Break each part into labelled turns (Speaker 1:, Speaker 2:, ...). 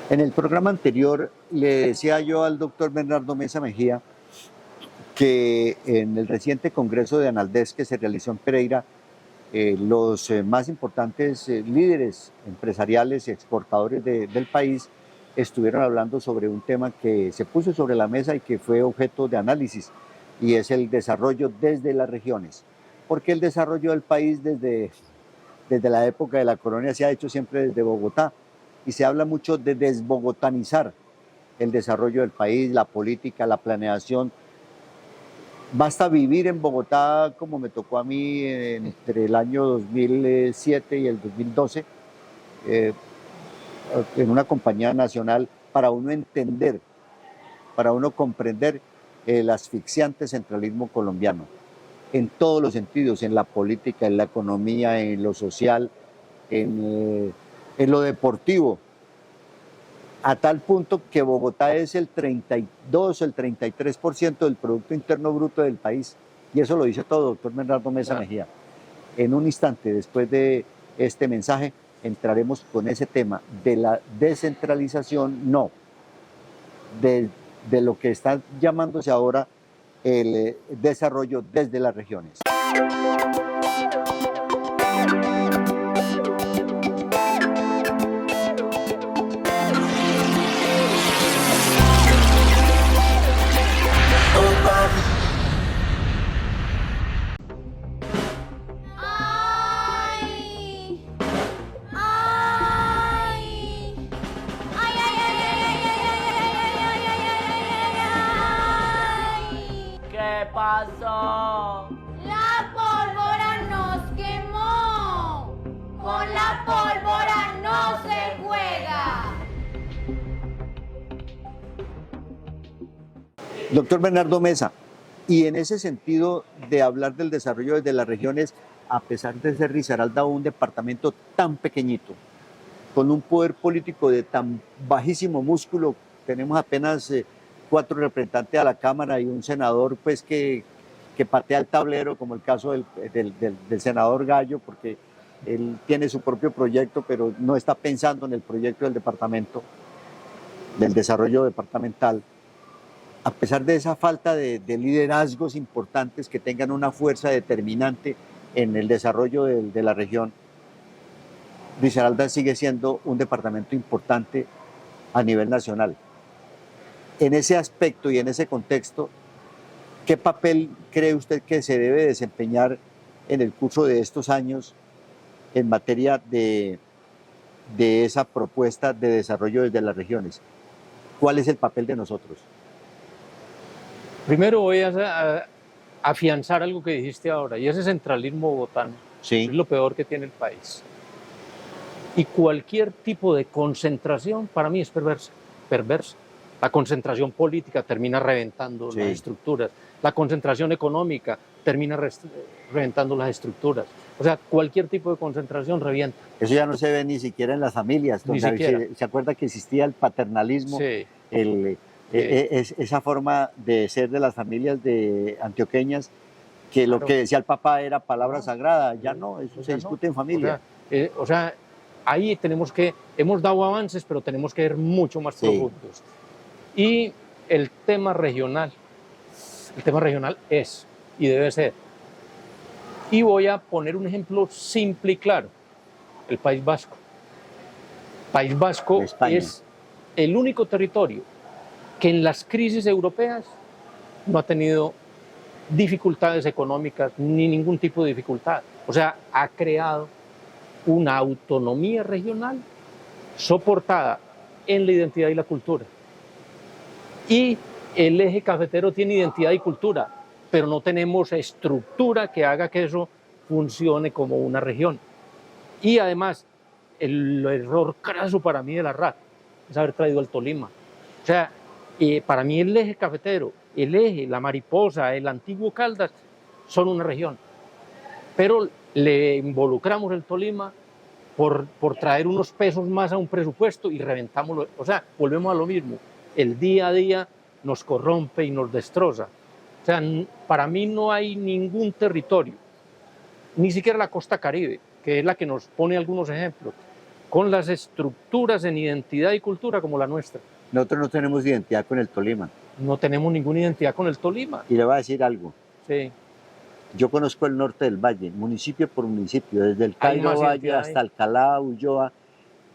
Speaker 1: En el programa anterior le decía yo al doctor Bernardo Mesa Mejía que en el reciente congreso de Analdex que se realizó en Pereira, los más importantes líderes empresariales y exportadores del país estuvieron hablando sobre un tema que se puso sobre la mesa y que fue objeto de análisis, y es el desarrollo desde las regiones. Porque el desarrollo del país desde la época de la colonia se ha hecho siempre desde Bogotá, y se habla mucho de desbogotanizar el desarrollo del país, la política, la planeación. Basta vivir en Bogotá, como me tocó a mí entre el año 2007 y el 2012, en una compañía nacional, para uno entender, para uno comprender el asfixiante centralismo colombiano, en todos los sentidos, en la política, en la economía, en lo social, en lo deportivo, a tal punto que Bogotá es el 32 o el 33% del Producto Interno Bruto del país. Y eso lo dice todo, doctor Bernardo Mesa Mejía. En un instante, después de este mensaje, entraremos con ese tema de la descentralización, no, de lo que está llamándose ahora el desarrollo desde las regiones.
Speaker 2: ¿Qué pasó?
Speaker 3: ¡La pólvora nos quemó! ¡Con la pólvora no se juega!
Speaker 1: Doctor Bernardo Mesa, y en ese sentido de hablar del desarrollo desde las regiones, a pesar de ser Risaralda un departamento tan pequeñito, con un poder político de tan bajísimo músculo, tenemos apenas 4 representantes a la Cámara y un senador pues que patea el tablero, como el caso del senador Gallo, porque él tiene su propio proyecto, pero no está pensando en el proyecto del departamento, del desarrollo departamental. A pesar de esa falta de liderazgos importantes que tengan una fuerza determinante en el desarrollo de la región, Risaralda sigue siendo un departamento importante a nivel nacional. En ese aspecto y en ese contexto, ¿qué papel cree usted que se debe desempeñar en el curso de estos años en materia de esa propuesta de desarrollo desde las regiones? ¿Cuál es el papel de nosotros?
Speaker 4: Primero voy a afianzar algo que dijiste ahora, y ese centralismo bogotano
Speaker 1: Sí.
Speaker 4: es lo peor que tiene el país. Y cualquier tipo de concentración para mí es perversa. La concentración política termina reventando las estructuras. La concentración económica termina reventando las estructuras. O sea, cualquier tipo de concentración revienta.
Speaker 1: Eso ya no se ve ni siquiera en las familias.
Speaker 4: Ni siquiera.
Speaker 1: ¿Se acuerda que existía el paternalismo?
Speaker 4: Sí.
Speaker 1: Esa forma de ser de las familias antioqueñas, que lo que decía el papá era palabra sagrada. Ya no, eso se discute en familia.
Speaker 4: O sea, ahí hemos dado avances, pero tenemos que ir mucho más profundos. Y el tema regional es y debe ser. Y voy a poner un ejemplo simple y claro: el País Vasco. País Vasco es el único territorio que en las crisis europeas no ha tenido dificultades económicas ni ningún tipo de dificultad. O sea, ha creado una autonomía regional soportada en la identidad y la cultura. Y el eje cafetero tiene identidad y cultura, pero no tenemos estructura que haga que eso funcione como una región. Y además, el error craso para mí de la RAC es haber traído al Tolima. O sea, para mí el eje cafetero, el eje, la Mariposa, el antiguo Caldas son una región. Pero le involucramos el Tolima por traer unos pesos más a un presupuesto y reventamos. O sea, volvemos a lo mismo. El día a día nos corrompe y nos destroza. O sea, para mí no hay ningún territorio, ni siquiera la costa Caribe, que es la que nos pone algunos ejemplos, con las estructuras en identidad y cultura como la nuestra.
Speaker 1: Nosotros no tenemos identidad con el Tolima.
Speaker 4: No tenemos ninguna identidad con el Tolima.
Speaker 1: Y le voy a decir algo.
Speaker 4: Sí.
Speaker 1: Yo conozco el norte del valle, municipio por municipio, desde el
Speaker 4: Hay
Speaker 1: Cairo
Speaker 4: más
Speaker 1: Valle
Speaker 4: identidad
Speaker 1: hasta
Speaker 4: ahí.
Speaker 1: Alcalá, Ulloa.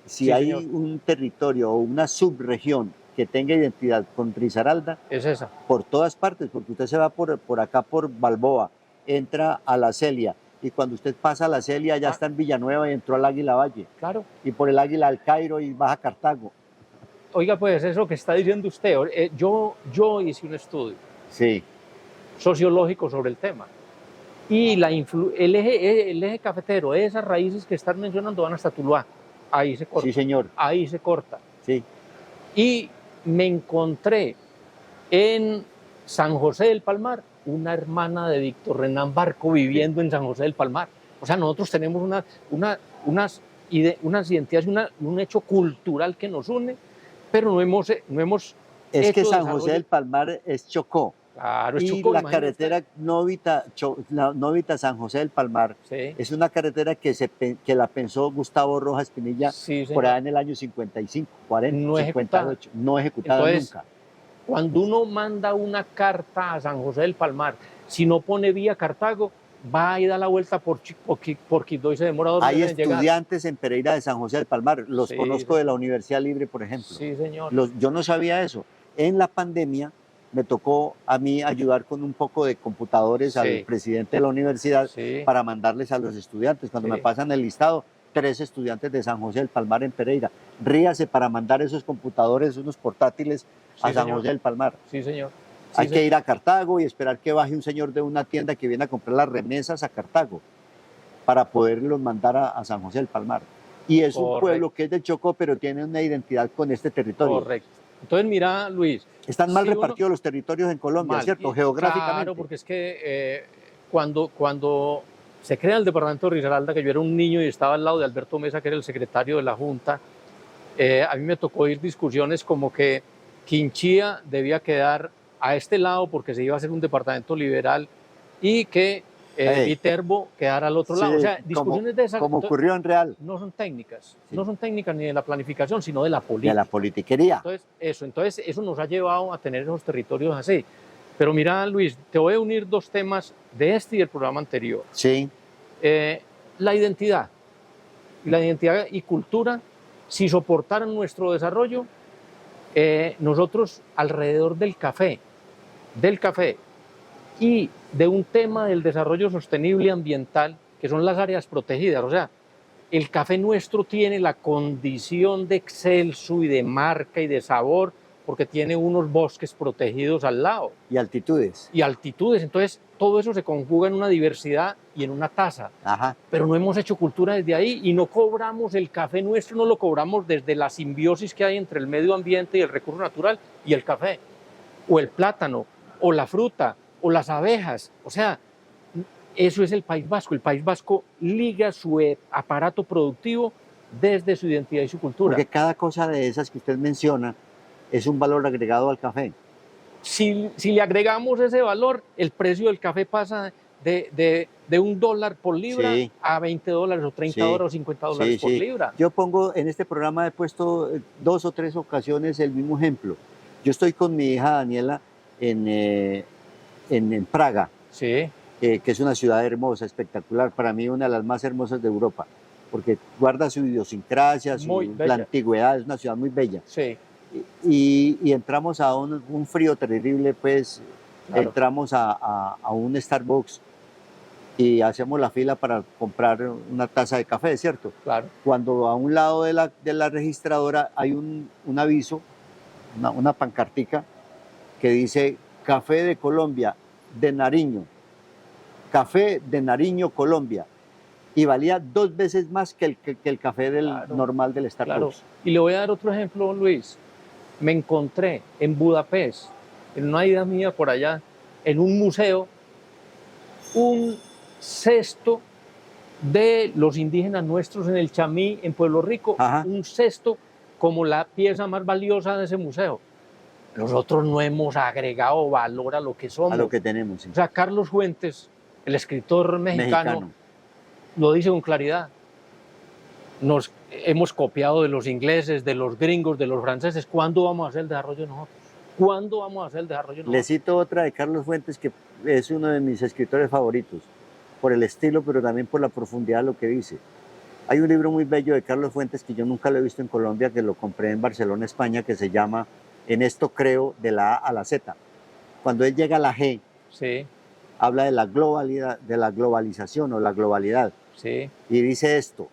Speaker 1: Si
Speaker 4: Sí,
Speaker 1: hay
Speaker 4: señor.
Speaker 1: un territorio o una subregión que tenga identidad con Risaralda,
Speaker 4: Es esa.
Speaker 1: por todas partes, porque usted se va por acá por Balboa, entra a la Celia, y cuando usted pasa a la Celia ya está en Villanueva y entró al Águila Valle,
Speaker 4: Claro.
Speaker 1: y por el Águila al Cairo y baja a Cartago.
Speaker 4: Oiga, pues eso que está diciendo usted, yo hice un estudio
Speaker 1: Sí,
Speaker 4: sociológico sobre el tema. Y el eje cafetero, esas raíces que están mencionando van hasta Tuluá. Ahí se corta.
Speaker 1: sí señor,
Speaker 4: Ahí se corta.
Speaker 1: sí.
Speaker 4: Y me encontré en San José del Palmar una hermana de Víctor Renán Barco viviendo en San José del Palmar. O sea, nosotros tenemos unas identidades, un hecho cultural que nos une, pero no hemos
Speaker 1: Es que
Speaker 4: hecho
Speaker 1: San
Speaker 4: desarrollo.
Speaker 1: José del Palmar es Chocó,
Speaker 4: Claro, es
Speaker 1: y
Speaker 4: Chocó,
Speaker 1: la
Speaker 4: imagínate
Speaker 1: carretera Novita San José del Palmar
Speaker 4: usted. Sí,
Speaker 1: es una carretera que la pensó Gustavo Rojas Pinilla
Speaker 4: sí,
Speaker 1: por
Speaker 4: señor.
Speaker 1: allá en el año 55, 40,
Speaker 4: No ejecutada.
Speaker 1: 58, no ejecutada
Speaker 4: Entonces,
Speaker 1: nunca.
Speaker 4: Cuando uno manda una carta a San José del Palmar, si no pone vía Cartago, va y da la vuelta por Quibdó y se demora 2
Speaker 1: Hay
Speaker 4: meses en llegar.
Speaker 1: estudiantes en Pereira de San José del Palmar, los
Speaker 4: Sí,
Speaker 1: conozco
Speaker 4: sí.
Speaker 1: de la Universidad Libre, por ejemplo.
Speaker 4: Sí, señor.
Speaker 1: Yo no sabía eso. En la pandemia me tocó a mí ayudar con un poco de computadores
Speaker 4: Sí.
Speaker 1: al presidente de la universidad
Speaker 4: Sí.
Speaker 1: para mandarles a los estudiantes. Cuando
Speaker 4: Sí.
Speaker 1: me pasan el listado, 3 estudiantes de San José del Palmar en Pereira. Ríase para mandar esos computadores, unos portátiles a
Speaker 4: Sí,
Speaker 1: San
Speaker 4: señor.
Speaker 1: José del Palmar.
Speaker 4: Sí, señor.
Speaker 1: Hay que ir a Cartago y esperar que baje un señor de una tienda que viene a comprar las remesas a Cartago para poderlos mandar a San José del Palmar. Y es un
Speaker 4: Correcto.
Speaker 1: pueblo que es del Chocó, pero tiene una identidad con este territorio.
Speaker 4: Correcto. Entonces, mira, Luis.
Speaker 1: Están mal
Speaker 4: si uno-
Speaker 1: repartidos los territorios en Colombia,
Speaker 4: mal,
Speaker 1: ¿cierto?
Speaker 4: y-
Speaker 1: Geográficamente.
Speaker 4: Claro, porque es que cuando se crea el departamento de Risaralda, que yo era un niño y estaba al lado de Alberto Mesa, que era el secretario de la Junta, a mí me tocó oír discusiones como que Quinchía debía quedar a este lado porque se iba a hacer un departamento liberal y que
Speaker 1: Ey.
Speaker 4: Viterbo quedara al otro
Speaker 1: Sí,
Speaker 4: lado. O sea,
Speaker 1: como-
Speaker 4: discusiones de esas
Speaker 1: Como ocurrió en Real,
Speaker 4: no son técnicas,
Speaker 1: Sí.
Speaker 4: no son técnicas ni de la planificación, sino de la
Speaker 1: de
Speaker 4: política.
Speaker 1: la politiquería.
Speaker 4: Entonces eso nos ha llevado a tener esos territorios así. Pero mira, Luis, te voy a unir 2 temas de este y del programa anterior.
Speaker 1: Sí,
Speaker 4: La identidad y cultura, si soportaran nuestro desarrollo, nosotros alrededor del café y de un tema del desarrollo sostenible y ambiental, que son las áreas protegidas. O sea, el café nuestro tiene la condición de excelso y de marca y de sabor porque tiene unos bosques protegidos al lado
Speaker 1: y altitudes.
Speaker 4: y altitudes. Entonces, todo eso se conjuga en una diversidad y en una taza.
Speaker 1: Ajá.
Speaker 4: Pero no hemos hecho cultura desde ahí y no cobramos el café nuestro, no lo cobramos desde la simbiosis que hay entre el medio ambiente y el recurso natural y el café, o el plátano, o la fruta, o las abejas. O sea, eso es el País Vasco. El País Vasco liga su aparato productivo desde su identidad y su cultura.
Speaker 1: Porque cada cosa de esas que usted menciona es un valor agregado al café.
Speaker 4: Si le agregamos ese valor, el precio del café pasa de $1 por libra
Speaker 1: Sí.
Speaker 4: a $20 o $30
Speaker 1: Sí.
Speaker 4: o $50
Speaker 1: Sí,
Speaker 4: por
Speaker 1: sí.
Speaker 4: libra.
Speaker 1: Yo pongo, en este programa he puesto 2 o 3 ocasiones el mismo ejemplo. Yo estoy con mi hija Daniela en Praga,
Speaker 4: Sí,
Speaker 1: que es una ciudad hermosa, espectacular, para mí una de las más hermosas de Europa, porque guarda su idiosincrasia,
Speaker 4: Muy
Speaker 1: la
Speaker 4: bella.
Speaker 1: antigüedad, es una ciudad muy bella.
Speaker 4: sí.
Speaker 1: Y entramos a un frío terrible, pues
Speaker 4: Claro.
Speaker 1: entramos a un Starbucks y hacemos la fila para comprar una taza de café, ¿cierto?
Speaker 4: Claro.
Speaker 1: Cuando a un lado de la registradora hay un aviso, una pancartica que dice Café de Colombia, de Nariño, Café de Nariño, Colombia, y valía 2 veces más que el café
Speaker 4: Claro.
Speaker 1: normal del Starbucks.
Speaker 4: Claro. Y le voy a dar otro ejemplo, Luis. Me encontré en Budapest, en una ida mía por allá, en un museo, un cesto de los indígenas nuestros en el Chamí, en Pueblo Rico,
Speaker 1: Ajá.
Speaker 4: un cesto como la pieza más valiosa de ese museo. Nosotros no hemos agregado valor a lo que somos.
Speaker 1: A lo que tenemos. Sí.
Speaker 4: O sea, Carlos Fuentes, el escritor mexicano,
Speaker 1: Mexicano.
Speaker 4: lo dice con claridad. hemos copiado de los ingleses, de los gringos, de los franceses. ¿Cuándo vamos a hacer el desarrollo nosotros? ¿Cuándo vamos a hacer el desarrollo nosotros?
Speaker 1: Le cito otra de Carlos Fuentes, que es uno de mis escritores favoritos, por el estilo, pero también por la profundidad de lo que dice. Hay un libro muy bello de Carlos Fuentes que yo nunca lo he visto en Colombia, que lo compré en Barcelona, España, que se llama En esto creo, de la A a la Z. Cuando él llega a la G,
Speaker 4: Sí,
Speaker 1: habla de la globalidad, de la globalización o la globalidad.
Speaker 4: sí.
Speaker 1: Y dice esto: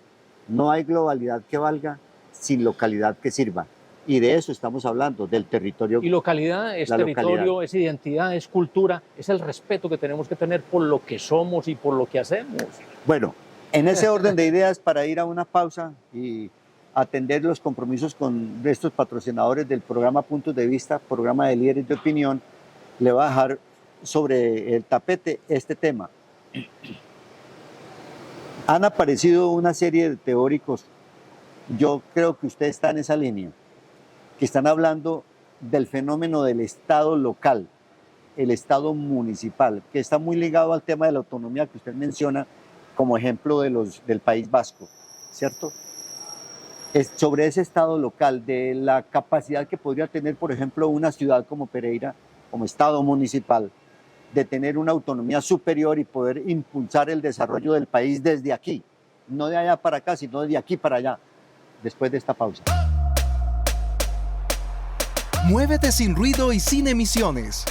Speaker 1: no hay globalidad que valga sin localidad que sirva. Y de eso estamos hablando, del territorio.
Speaker 4: Y localidad es
Speaker 1: La
Speaker 4: territorio,
Speaker 1: localidad.
Speaker 4: es identidad, es cultura, es el respeto que tenemos que tener por lo que somos y por lo que hacemos.
Speaker 1: Bueno, en ese orden de ideas, para ir a una pausa y atender los compromisos con estos patrocinadores del programa Puntos de Vista, programa de líderes de opinión, le voy a dejar sobre el tapete este tema. Han aparecido una serie de teóricos, yo creo que usted está en esa línea, que están hablando del fenómeno del Estado local, el Estado municipal, que está muy ligado al tema de la autonomía que usted menciona como ejemplo del País Vasco, ¿cierto? Es sobre ese Estado local, de la capacidad que podría tener, por ejemplo, una ciudad como Pereira, como Estado municipal, de tener una autonomía superior y poder impulsar el desarrollo del país desde aquí, no de allá para acá, sino de aquí para allá, después de esta pausa.
Speaker 5: Muévete sin ruido y sin emisiones.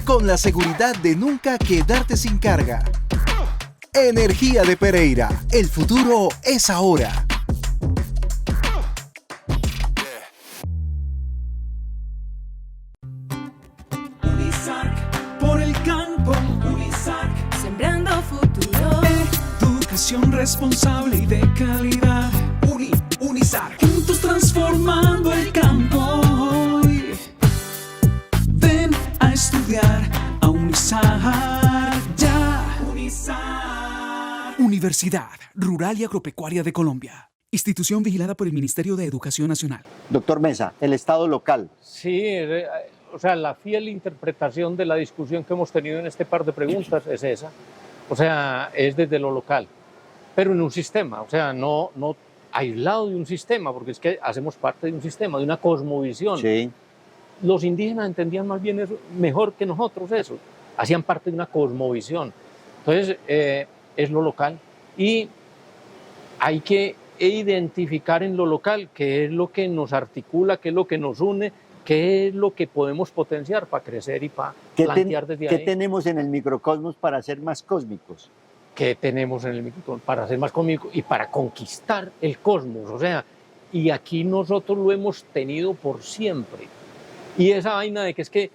Speaker 5: Con la seguridad de nunca quedarte sin carga. Energía de Pereira. El futuro es ahora.
Speaker 6: Unisac, por el campo, Unisac.
Speaker 7: Sembrando futuro.
Speaker 6: Educación responsable y de calidad. Unisac. Juntos transformando el campo. Hoy. Ven a estudiar a Unisac ya. Unisac. Universidad Rural y Agropecuaria de Colombia. Institución vigilada por el Ministerio de Educación Nacional.
Speaker 1: Doctor Mesa, el Estado local.
Speaker 4: Sí, o sea, la fiel interpretación de la discusión que hemos tenido en este par de preguntas es esa. O sea, es desde lo local, pero en un sistema, o sea, no aislado de un sistema, porque es que hacemos parte de un sistema, de una cosmovisión.
Speaker 1: Sí.
Speaker 4: Los indígenas entendían más bien eso, mejor que nosotros eso, hacían parte de una cosmovisión. Entonces, es lo local y hay que identificar en lo local qué es lo que nos articula, qué es lo que nos une, qué es lo que podemos potenciar para crecer y para plantear desde
Speaker 1: ¿Qué
Speaker 4: ahí.
Speaker 1: tenemos en el microcosmos para ser más cósmicos?
Speaker 4: ¿Qué tenemos en el microcosmos para ser más cósmico y para conquistar el cosmos? O sea, y aquí nosotros lo hemos tenido por siempre. Y esa vaina de que es que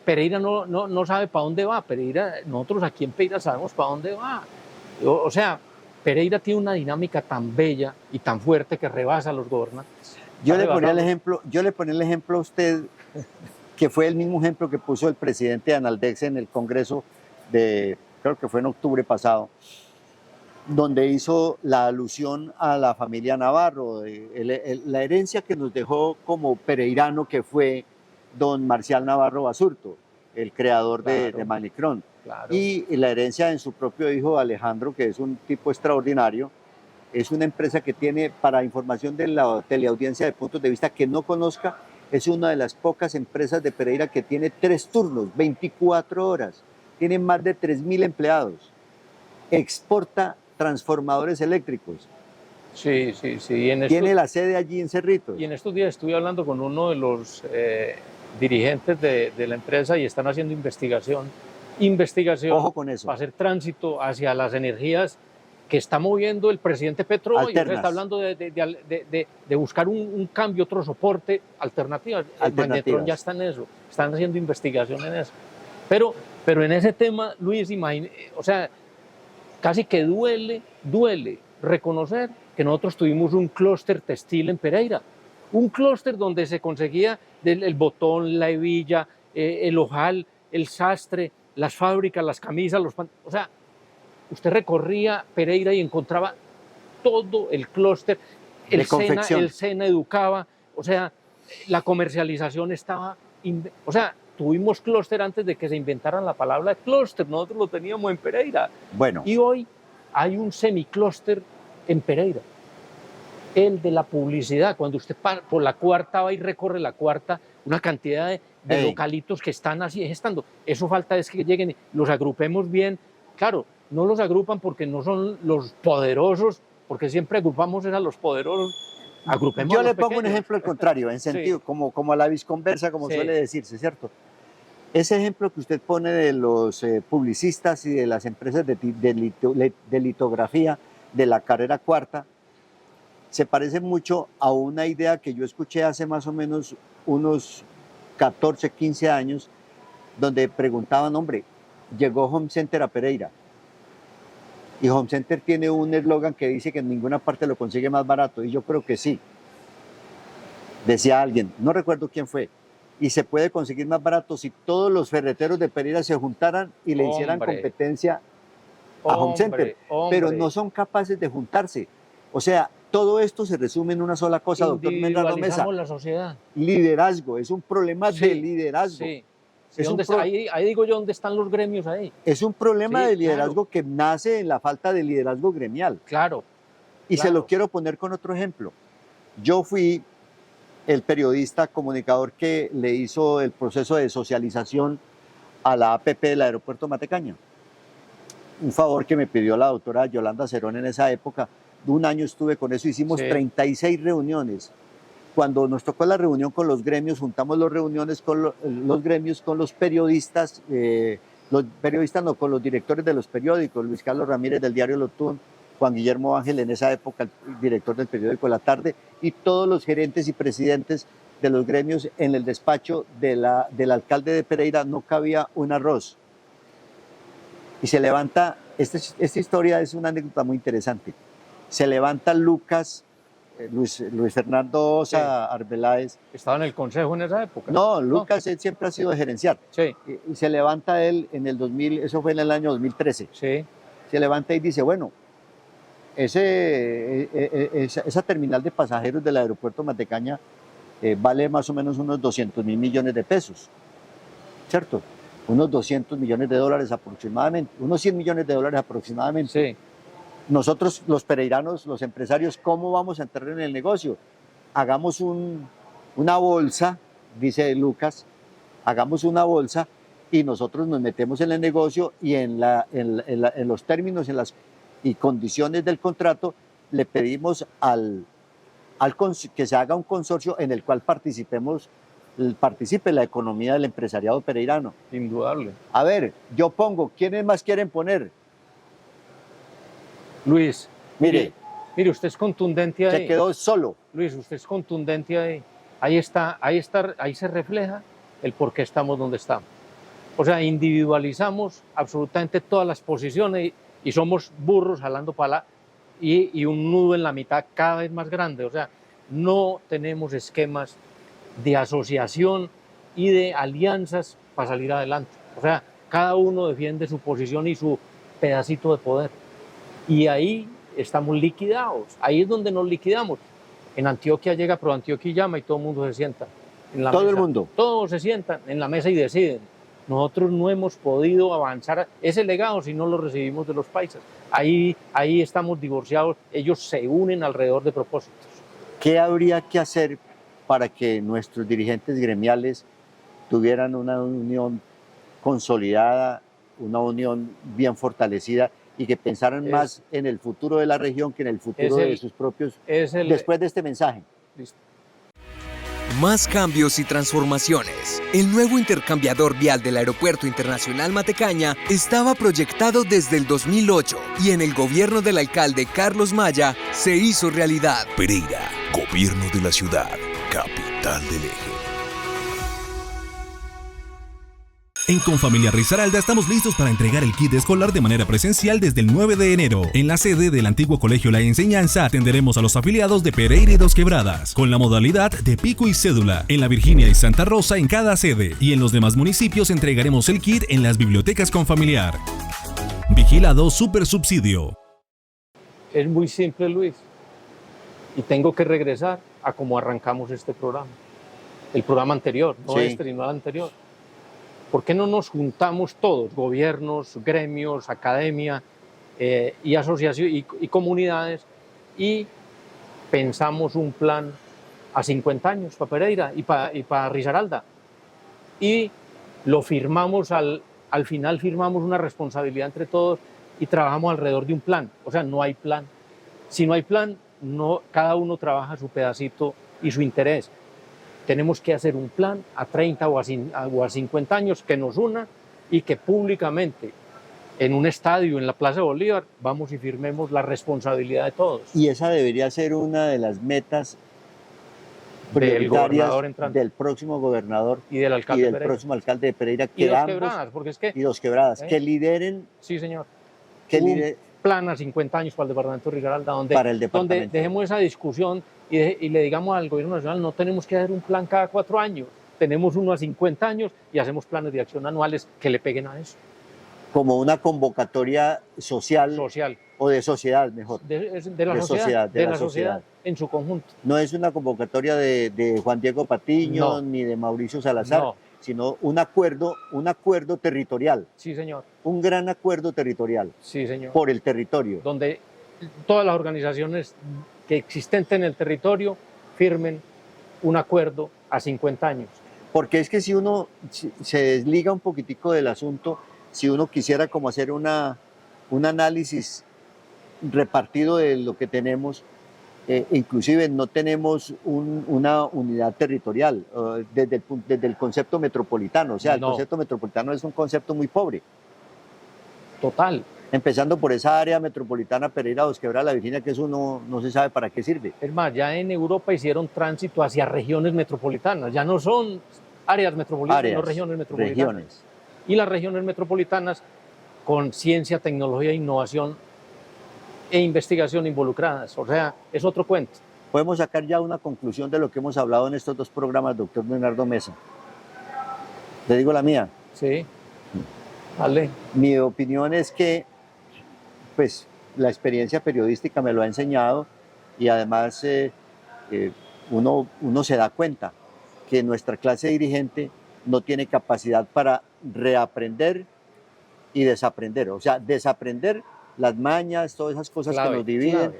Speaker 4: Pereira no sabe para dónde va, Pereira, nosotros aquí en Pereira sabemos para dónde va. O sea, Pereira tiene una dinámica tan bella y tan fuerte que rebasa a los gobernantes.
Speaker 1: Yo le ponía el ejemplo a usted, que fue el mismo ejemplo que puso el presidente de Analdex en el Congreso creo que fue en octubre pasado, donde hizo la alusión a la familia Navarro, la herencia que nos dejó como pereirano, que fue don Marcial Navarro Basurto, el creador de Manicrón.
Speaker 4: Claro.
Speaker 1: Y la herencia en su propio hijo Alejandro, que es un tipo extraordinario. Es una empresa que tiene, para información de la teleaudiencia de Puntos de Vista que no conozca, es una de las pocas empresas de Pereira que tiene 3 turnos, 24 horas. Tiene más de 3.000 empleados. Exporta transformadores eléctricos.
Speaker 4: Sí.
Speaker 1: Tiene la sede allí en Cerritos.
Speaker 4: Y en estos días estuve hablando con uno de los dirigentes de la empresa y están haciendo investigación
Speaker 1: Ojo con eso.
Speaker 4: para hacer tránsito hacia las energías que está moviendo el presidente Petro hoy.
Speaker 1: Alternas.
Speaker 4: Está hablando de buscar un cambio, otro soporte, alternativas. El Magnetron ya está en eso, están haciendo investigación en eso. Pero en ese tema, Luis, o sea, casi que duele reconocer que nosotros tuvimos un clúster textil en Pereira, un clúster donde se conseguía el botón, la hebilla, el ojal, el sastre, las fábricas, las camisas, o sea, usted recorría Pereira y encontraba todo el clúster, el SENA educaba, o sea, la comercialización estaba, o sea, tuvimos clúster antes de que se inventaran la palabra clúster, nosotros lo teníamos en Pereira.
Speaker 1: Bueno.
Speaker 4: Y hoy hay un semiclúster en Pereira. el de la publicidad. Cuando usted por la cuarta va y recorre la cuarta, una cantidad de localitos que están así gestando. Eso falta es que lleguen, los agrupemos bien. Claro, no los agrupan porque no son los poderosos, porque siempre agrupamos a los poderosos. Agrupemos
Speaker 1: Yo
Speaker 4: a los
Speaker 1: le pongo un
Speaker 4: pequeños.
Speaker 1: ejemplo al contrario, en sentido,
Speaker 4: Sí.
Speaker 1: como a la visconversa, como
Speaker 4: Sí.
Speaker 1: suele decirse, ¿cierto? Ese ejemplo que usted pone de los publicistas y de las empresas de litografía de la carrera cuarta, se parece mucho a una idea que yo escuché hace más o menos unos 14, 15 años, donde preguntaban, hombre, llegó Home Center a Pereira, y Home Center tiene un eslogan que dice que en ninguna parte lo consigue más barato, y yo creo que sí. Decía alguien, no recuerdo quién fue, y se puede conseguir más barato si todos los ferreteros de Pereira se juntaran y le hicieran
Speaker 4: Hombre.
Speaker 1: competencia a Home Center, pero no son capaces de juntarse. O sea, todo esto se resume en una sola cosa, doctor Medrano Mesa.
Speaker 4: Individualizamos la sociedad.
Speaker 1: Liderazgo, es un problema de liderazgo.
Speaker 4: Sí.
Speaker 1: Es un
Speaker 4: Ahí digo yo, ¿dónde están los gremios ahí?
Speaker 1: Es un problema
Speaker 4: Sí,
Speaker 1: de liderazgo que nace en la falta de liderazgo gremial.
Speaker 4: Claro.
Speaker 1: Y se
Speaker 4: claro.
Speaker 1: lo quiero poner con otro ejemplo. Yo fui el periodista comunicador que le hizo el proceso de socialización a la APP del aeropuerto Matecaña. Un favor que me pidió la doctora Yolanda Cerón en esa época. De un año estuve con eso, hicimos
Speaker 4: Sí.
Speaker 1: 36 reuniones. Cuando nos tocó la reunión con los gremios, juntamos las reuniones con los gremios, con los periodistas no, con los directores de los periódicos, Luis Carlos Ramírez del diario Lotún, Juan Guillermo Ángel, en esa época el director del periódico La Tarde, y todos los gerentes y presidentes de los gremios en el despacho del alcalde de Pereira. No cabía un arroz. Y se levanta, esta historia es una anécdota muy interesante, se levanta Luis Fernando Osa Arbeláez.
Speaker 4: ¿Estaba en el consejo en esa época?
Speaker 1: No, Lucas él siempre ha sido de gerenciar.
Speaker 4: Sí.
Speaker 1: Y se levanta él en el 2000, eso fue en el año 2013.
Speaker 4: Sí.
Speaker 1: Se levanta y dice, bueno, esa terminal de pasajeros del aeropuerto Matecaña vale más o menos unos 200.000 millones de pesos, ¿cierto? Unos 200 millones de dólares aproximadamente, unos 100 millones de dólares aproximadamente.
Speaker 4: Sí.
Speaker 1: Nosotros, los pereiranos, los empresarios, ¿cómo vamos a entrar en el negocio? Hagamos una bolsa, dice Lucas, hagamos una bolsa y nosotros nos metemos en el negocio y en los términos y condiciones del contrato le pedimos que se haga un consorcio en el cual participe la economía del empresariado pereirano.
Speaker 4: Indudable.
Speaker 1: A ver, yo pongo, ¿quiénes más quieren poner?
Speaker 4: Luis,
Speaker 1: Mire,
Speaker 4: usted es contundente ahí.
Speaker 1: se quedó solo.
Speaker 4: Luis, usted es contundente ahí. Ahí se refleja el por qué estamos donde estamos. O sea, individualizamos absolutamente todas las posiciones y somos burros jalando pala y un nudo en la mitad cada vez más grande. O sea, no tenemos esquemas de asociación y de alianzas para salir adelante. O sea, cada uno defiende su posición y su pedacito de poder. Y ahí estamos liquidados. Ahí es donde nos liquidamos. En Antioquia llega Pro Antioquia y llama y todo el mundo se sienta en la
Speaker 1: Todo
Speaker 4: mesa.
Speaker 1: el mundo.
Speaker 4: Todos se sientan en la mesa y deciden. Nosotros no hemos podido avanzar ese legado si no lo recibimos de los paisas. Ahí estamos divorciados. Ellos se unen alrededor de propósitos.
Speaker 1: ¿Qué habría que hacer para que nuestros dirigentes gremiales tuvieran una unión consolidada, una unión bien fortalecida y que pensaran más en el futuro de la región que en el futuro de sus propios, después de este mensaje?
Speaker 4: Listo.
Speaker 8: Más cambios y transformaciones. El nuevo intercambiador vial del Aeropuerto Internacional Matecaña estaba proyectado desde el 2008 y en el gobierno del alcalde Carlos Maya se hizo realidad.
Speaker 9: Pereira, gobierno de la ciudad, capital del eje.
Speaker 10: En Confamiliar Risaralda estamos listos para entregar el kit escolar de manera presencial desde el 9 de enero. En la sede del antiguo Colegio La Enseñanza atenderemos a los afiliados de Pereira y Dos Quebradas, con la modalidad de pico y cédula. En la Virginia y Santa Rosa en cada sede. Y en los demás municipios entregaremos el kit en las bibliotecas Confamiliar. Vigilado Supersubsidio.
Speaker 4: Es muy simple, Luis. Y tengo que regresar a cómo arrancamos este programa. El programa anterior, no
Speaker 1: Sí.
Speaker 4: este, sino el anterior. ¿Por qué no nos juntamos todos, gobiernos, gremios, academia y asociaciones y comunidades, y pensamos un plan a 50 años para Pereira y para Risaralda. Y lo firmamos, al final firmamos una responsabilidad entre todos y trabajamos alrededor de un plan. O sea, no hay plan. Si no hay plan, cada uno trabaja su pedacito y su interés. Tenemos que hacer un plan a 30 o a 50 años que nos una y que públicamente, en un estadio, en la Plaza Bolívar, vamos y firmemos la responsabilidad de todos.
Speaker 1: Y esa debería ser una de las metas prioritarias del próximo gobernador
Speaker 4: y del alcalde
Speaker 1: y del
Speaker 4: Pereira.
Speaker 1: próximo alcalde de Pereira.
Speaker 4: Y Dos Quebradas, porque es que...
Speaker 1: Y Dos Quebradas, que lideren...
Speaker 4: Sí, señor.
Speaker 1: Que
Speaker 4: plan a 50 años para el departamento de Risaralda,
Speaker 1: donde
Speaker 4: dejemos esa discusión y le digamos al gobierno nacional, no tenemos que hacer un plan cada 4 años, tenemos uno a 50 años y hacemos planes de acción anuales que le peguen a eso.
Speaker 1: Como una convocatoria social. O de sociedad, mejor.
Speaker 4: De la sociedad en su conjunto.
Speaker 1: No es una convocatoria de Juan Diego Patiño ni de Mauricio Salazar, sino un acuerdo territorial.
Speaker 4: Sí, señor.
Speaker 1: Un gran acuerdo territorial.
Speaker 4: Sí, señor.
Speaker 1: Por el territorio.
Speaker 4: Donde todas las organizaciones que existentes en el territorio firmen un acuerdo a 50 años.
Speaker 1: Porque es que si uno se desliga un poquitico del asunto, si uno quisiera como hacer un análisis repartido de lo que tenemos, inclusive no tenemos una unidad territorial desde el concepto metropolitano. O sea, el concepto metropolitano es un concepto muy pobre.
Speaker 4: Total.
Speaker 1: Empezando por esa área metropolitana Pereira, Dos Quebradas, La Virginia, que eso no se sabe para qué sirve.
Speaker 4: Es más, ya en Europa hicieron tránsito hacia regiones metropolitanas, ya no son áreas metropolitanas, sino regiones metropolitanas. Y las regiones metropolitanas con ciencia, tecnología, innovación e investigación involucradas. O sea, es otro cuento.
Speaker 1: Podemos sacar ya una conclusión de lo que hemos hablado en estos 2 programas, doctor Bernardo Mesa. ¿Le digo la mía?
Speaker 4: Sí. Vale.
Speaker 1: Mi opinión es que, pues, la experiencia periodística me lo ha enseñado y además uno se da cuenta que nuestra clase dirigente no tiene capacidad para reaprender y desaprender. O sea, desaprender las mañas, todas esas cosas que nos dividen,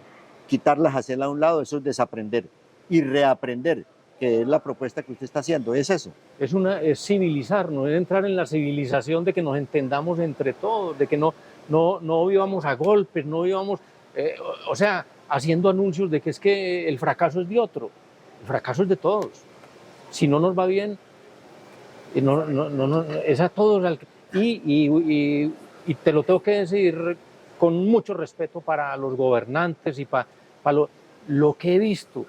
Speaker 1: quitarlas, hacerlas a un lado, eso es desaprender. Y reaprender, que es la propuesta que usted está haciendo, es eso.
Speaker 4: Es civilizarnos, es entrar en la civilización de que nos entendamos entre todos, de que no vivamos a golpes, no vivamos, o sea, haciendo anuncios de que es que el fracaso es de otro. El fracaso es de todos. Si no nos va bien, es a todos. Y te lo tengo que decir con mucho respeto para los gobernantes y para lo que he visto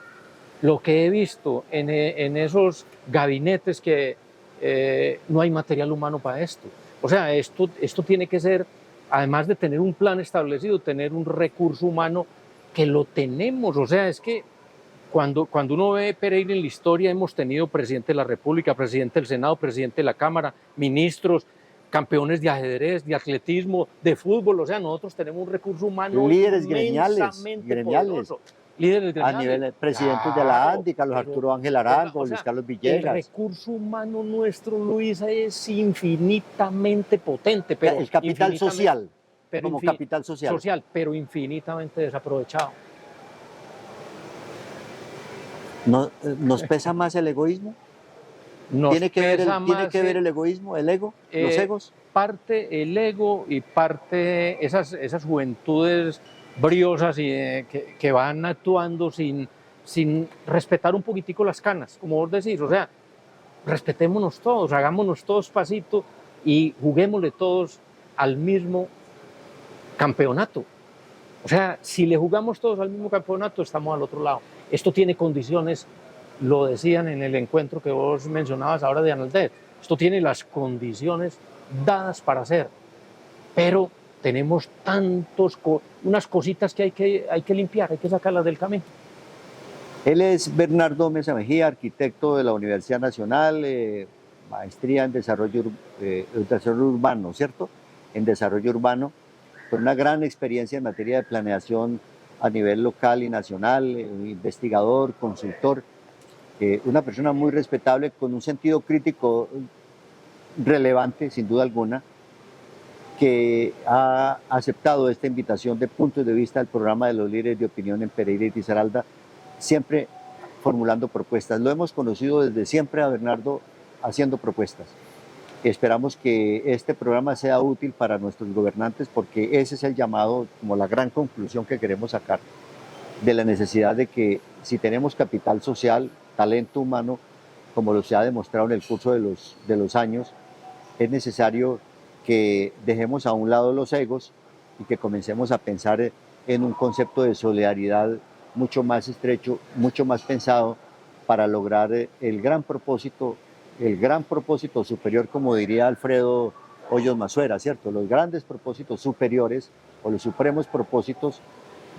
Speaker 4: en esos gabinetes que no hay material humano para esto. O sea, esto tiene que ser, además de tener un plan establecido, tener un recurso humano que lo tenemos. O sea, es que cuando uno ve Pereira en la historia, hemos tenido presidente de la República, presidente del Senado, presidente de la Cámara, ministros, campeones de ajedrez, de atletismo, de fútbol. O sea, nosotros tenemos un recurso humano
Speaker 1: líderes gremiales,
Speaker 4: poderoso. Líderes gremiales.
Speaker 1: A nivel presidentes de la ANDI, Carlos Arturo Ángel Arango, Luis Carlos Villegas.
Speaker 4: El recurso humano nuestro, Luisa, es infinitamente potente. Pero
Speaker 1: el capital social, como capital social.
Speaker 4: Pero infinitamente desaprovechado.
Speaker 1: ¿Nos pesa más el egoísmo? ¿Tiene que ver el egoísmo, el ego, los egos?
Speaker 4: Parte el ego y parte esas juventudes briosas y que van actuando sin respetar un poquitico las canas, como vos decís. O sea, respetémonos todos, hagámonos todos pasito y juguémosle todos al mismo campeonato. O sea, si le jugamos todos al mismo campeonato, estamos al otro lado. Esto tiene condiciones, lo decían en el encuentro que vos mencionabas ahora de Analdet, esto tiene las condiciones dadas para hacer, pero tenemos unas cositas que hay que limpiar, hay que sacarlas del camino.
Speaker 1: Él es Bernardo Mesa Mejía, arquitecto de la Universidad Nacional, maestría en desarrollo urbano, ¿cierto? En desarrollo urbano, con una gran experiencia en materia de planeación a nivel local y nacional, investigador, consultor, una persona muy respetable, con un sentido crítico relevante, sin duda alguna, que ha aceptado esta invitación de puntos de vista del programa de los líderes de opinión en Pereira y Risaralda, siempre formulando propuestas. Lo hemos conocido desde siempre a Bernardo haciendo propuestas. Esperamos que este programa sea útil para nuestros gobernantes porque ese es el llamado, como la gran conclusión que queremos sacar de la necesidad de que si tenemos capital social, talento humano, como lo se ha demostrado en el curso de los años, es necesario que dejemos a un lado los egos y que comencemos a pensar en un concepto de solidaridad mucho más estrecho, mucho más pensado para lograr el gran propósito superior, como diría Alfredo Hoyos Masuera, ¿cierto? Los grandes propósitos superiores o los supremos propósitos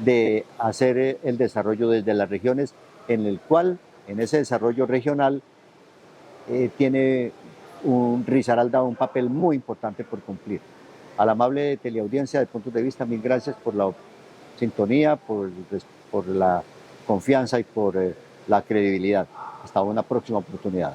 Speaker 1: de hacer el desarrollo desde las regiones, en el cual, en ese desarrollo regional, tiene Risaralda un papel muy importante por cumplir. A la amable teleaudiencia de Puntos de Vista, mil gracias por la sintonía, por la confianza y por la credibilidad. Hasta una próxima oportunidad.